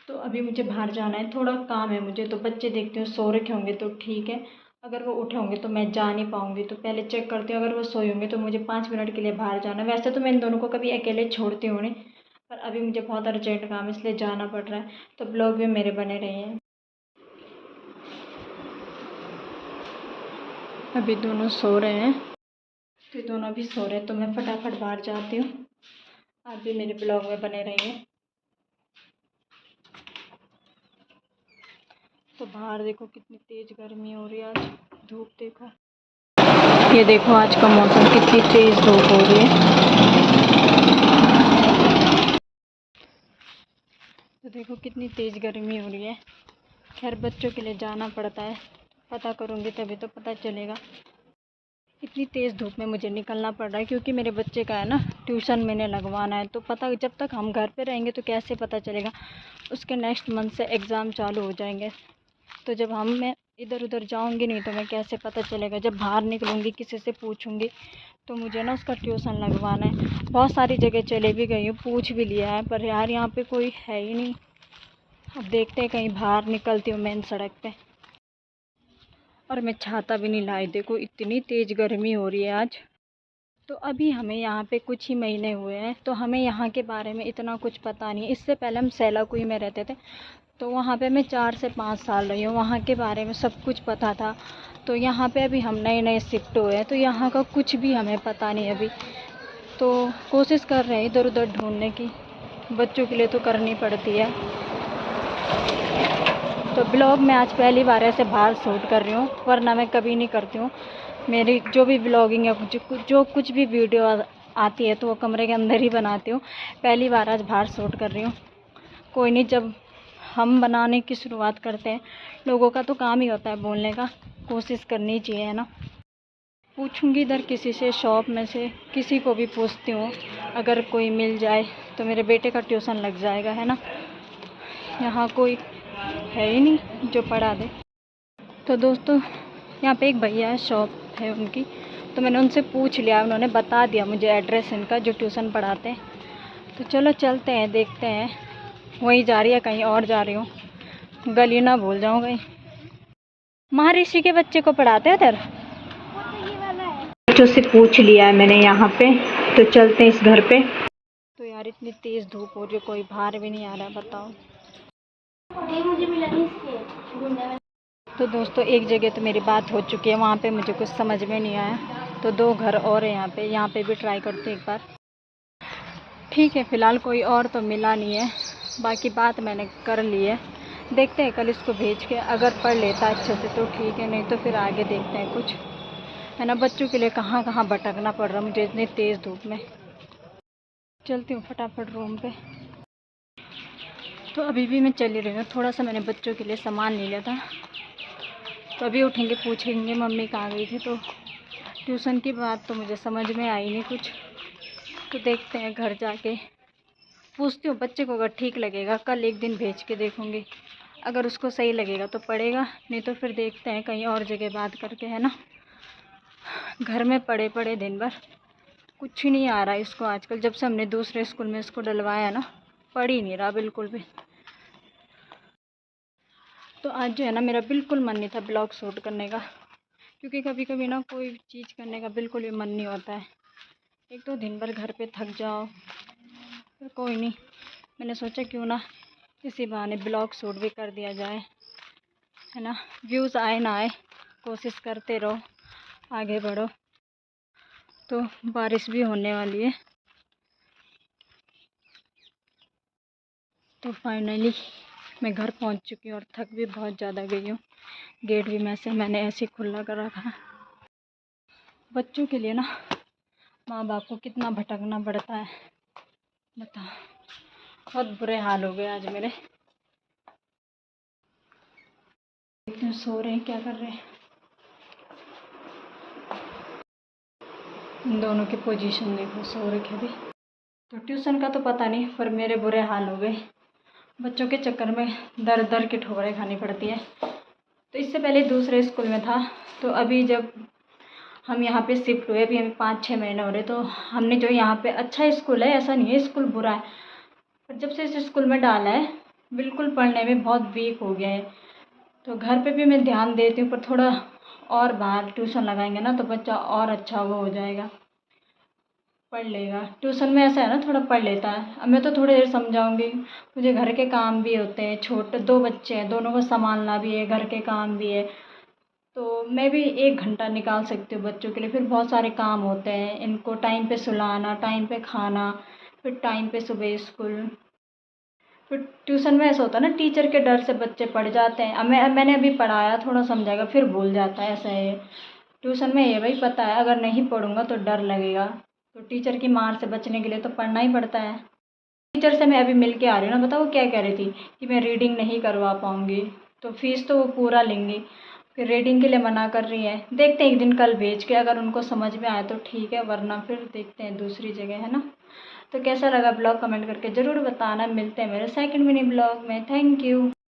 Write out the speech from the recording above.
तो अभी मुझे बाहर जाना है, थोड़ा काम है मुझे। तो बच्चे देखती हूँ सो रखे होंगे तो ठीक है, अगर वो उठे होंगे तो मैं जा नहीं पाऊँगी। तो पहले चेक करती हूँ, अगर वो सोए होंगे तो मुझे 5 मिनट के लिए बाहर जाना है। वैसे तो मैं इन दोनों को कभी अकेले छोड़ती हूँ नहीं, पर अभी मुझे बहुत अर्जेंट काम है इसलिए जाना पड़ रहा है। तो ब्लॉग में मेरे बने रहिए। अभी दोनों सो रहे हैं, तो दोनों भी सो रहे हैं, तो मैं फटाफट बाहर जाती हूँ। आप भी मेरे ब्लॉग में बने रहिए। तो बाहर देखो कितनी तेज़ गर्मी हो रही है आज, धूप देखो, ये देखो आज का मौसम, कितनी तेज़ धूप हो रही है। तो देखो कितनी तेज़ गर्मी हो रही है। खैर बच्चों के लिए जाना पड़ता है, पता करूँगी तभी तो पता चलेगा। इतनी तेज़ धूप में मुझे निकलना पड़ रहा है क्योंकि मेरे बच्चे का है ना ट्यूशन मैंने लगवाना है। तो पता जब तक हम घर पे रहेंगे तो कैसे पता चलेगा, उसके नेक्स्ट मंथ से एग्ज़ाम चालू हो जाएंगे। तो जब मैं इधर उधर जाऊंगी नहीं तो मैं कैसे पता चलेगा। जब बाहर निकलूँगी किसी से पूछूंगी तो मुझे ना उसका ट्यूशन लगवाना है। बहुत सारी जगह चले भी गई हूँ, पूछ भी लिया है, पर यार यहाँ पे कोई है ही नहीं। अब देखते हैं, कहीं बाहर निकलती हूँ मेन सड़क पे। और मैं छाता भी नहीं लाई, देखो इतनी तेज़ गर्मी हो रही है आज। तो अभी हमें यहाँ पे कुछ ही महीने हुए हैं, तो हमें यहाँ के बारे में इतना कुछ पता नहीं है। इससे पहले हम सैलाकुई में रहते थे, तो वहाँ पे मैं 4 से 5 साल रही हूँ, वहाँ के बारे में सब कुछ पता था। तो यहाँ पे अभी हम नए नए शिफ्ट हुए हैं, तो यहाँ का कुछ भी हमें पता नहीं अभी। तो कोशिश कर रहे हैं इधर उधर ढूंढने की, बच्चों के लिए तो करनी पड़ती है। तो ब्लॉग में आज पहली बार ऐसे बाहर शूट कर रही हूँ, वरना मैं कभी नहीं करती हूँ। मेरी जो भी ब्लॉगिंग है, जो कुछ भी वीडियो आती है तो वो कमरे के अंदर ही बनाती हूँ। पहली बार आज बाहर शूट कर रही हूँ। कोई नहीं, जब हम बनाने की शुरुआत करते हैं, लोगों का तो काम ही होता है बोलने का, कोशिश करनी चाहिए है ना। पूछूंगी इधर किसी से, शॉप में से किसी को भी पूछती हूँ, अगर कोई मिल जाए तो मेरे बेटे का ट्यूशन लग जाएगा है ना। यहाँ कोई है ही नहीं जो पढ़ा दे। तो दोस्तों यहाँ पे एक भैया है, शॉप है उनकी, तो मैंने उनसे पूछ लिया, उन्होंने बता दिया मुझे एड्रेस इनका जो ट्यूशन पढ़ाते हैं। तो चलो चलते हैं, देखते हैं वहीं जा रही है कहीं और जा रही हूँ, गली ना भूल जाऊँ कहीं। महर्षि के बच्चे को पढ़ाते हैं इधर, बच्चों से पूछ लिया है मैंने यहाँ पे। तो चलते हैं इस घर पे। तो यार इतनी तेज़ धूप हो रही है, कोई बाहर भी नहीं आ रहा है, बताओ। मुझे मिला नहीं इसके। तो दोस्तों एक जगह तो मेरी बात हो चुकी है, वहाँ पे मुझे कुछ समझ में नहीं आया। तो 2 घर और है यहाँ पे भी ट्राई करते हैं एक बार। ठीक है, फ़िलहाल कोई और तो मिला नहीं है, बाकी बात मैंने कर ली है। देखते हैं कल इसको भेज के, अगर पढ़ लेता अच्छे से तो ठीक है, नहीं तो फिर आगे देखते हैं कुछ, है ना। बच्चों के लिए कहाँ कहाँ भटकना पड़ रहा मुझे इतनी तेज़ धूप में। चलती हूँ फटाफट रूम पे। तो अभी भी मैं चली रही हूँ, थोड़ा सा मैंने बच्चों के लिए सामान ले लिया था। तो अभी उठेंगे पूछेंगे मम्मी कहाँ गई थी। तो ट्यूशन की बात तो मुझे समझ में आई नहीं कुछ, तो देखते हैं घर जाके पूछती हूँ बच्चे को, अगर ठीक लगेगा कल एक दिन भेज के देखूँगी। अगर उसको सही लगेगा तो पढ़ेगा, नहीं तो फिर देखते हैं कहीं और जगह बात करके, है ना। घर में पढ़े पढ़े दिन भर कुछ ही नहीं आ रहा है इसको आजकल। जब से हमने दूसरे स्कूल में इसको डलवाया ना, पढ़ ही नहीं रहा बिल्कुल भी। तो आज जो है ना मेरा बिल्कुल मन नहीं था ब्लॉग शूट करने का, क्योंकि कभी कभी ना कोई चीज़ करने का बिल्कुल भी मन नहीं होता है। एक तो दिन भर घर पे थक जाओ, तो कोई नहीं, मैंने सोचा क्यों ना इसी बहाने ब्लॉग शूट भी कर दिया जाए, है ना। व्यूज़ आए ना आए, कोशिश करते रहो, आगे बढ़ो। तो बारिश भी होने वाली है। तो फाइनली मैं घर पहुंच चुकी हूँ और थक भी बहुत ज़्यादा गई हूँ। गेट भी मैंने ऐसे खुला कर रखा। बच्चों के लिए ना माँ बाप को कितना भटकना पड़ता है, बताओ। बहुत बुरे हाल हो गए आज मेरे। इतने सो रहे हैं, क्या कर रहे हैं। इन दोनों की पोजीशन देखो, सो रखे भी। तो ट्यूशन का तो पता नहीं, पर मेरे बुरे हाल हो गए। बच्चों के चक्कर में दर दर की ठोकरें खानी पड़ती है। तो इससे पहले दूसरे स्कूल में था, तो अभी जब हम यहाँ पे शिफ्ट हुए, अभी हमें 5-6 महीने हो रहे, तो हमने जो यहाँ पे, अच्छा स्कूल है ऐसा नहीं है स्कूल बुरा है, पर जब से इस स्कूल में डाला है बिल्कुल पढ़ने में बहुत वीक हो गया है। तो घर पे भी मैं ध्यान देती हूँ, पर थोड़ा और बाहर ट्यूशन लगाएंगे ना तो बच्चा और अच्छा वो हो जाएगा, पढ़ लेगा। ट्यूशन में ऐसा है ना, थोड़ा पढ़ लेता है। अब मैं तो थोड़ी देर समझाऊंगी, मुझे घर के काम भी होते हैं, छोटे 2 बच्चे हैं, दोनों को संभालना भी है, घर के काम भी है। तो मैं भी 1 घंटा निकाल सकती हूँ बच्चों के लिए, फिर बहुत सारे काम होते हैं, इनको टाइम पे सुलाना, टाइम पे खाना, फिर टाइम पे सुबह स्कूल। फिर ट्यूशन में ऐसा होता है ना, टीचर के डर से बच्चे पढ़ जाते हैं। अब मैंने अभी पढ़ाया, थोड़ा समझाएगा, फिर भूल जाता है, ऐसा है। ट्यूशन में ये भाई पता है, अगर नहीं पढ़ूंगा तो डर लगेगा, तो टीचर की मार से बचने के लिए तो पढ़ना ही पड़ता है। टीचर से मैं अभी मिल के आ रही हूँ ना, बताओ वो क्या कह रही थी कि मैं रीडिंग नहीं करवा पाऊँगी, तो फीस तो वो पूरा लेंगी, फिर रीडिंग के लिए मना कर रही है। देखते हैं एक दिन कल भेज के, अगर उनको समझ में आया तो ठीक है, वरना फिर देखते हैं दूसरी जगह, है ना। तो कैसा लगा ब्लॉग कमेंट करके ज़रूर बताना। मिलते हैं मेरे सेकंड मिनी ब्लॉग में। Thank you.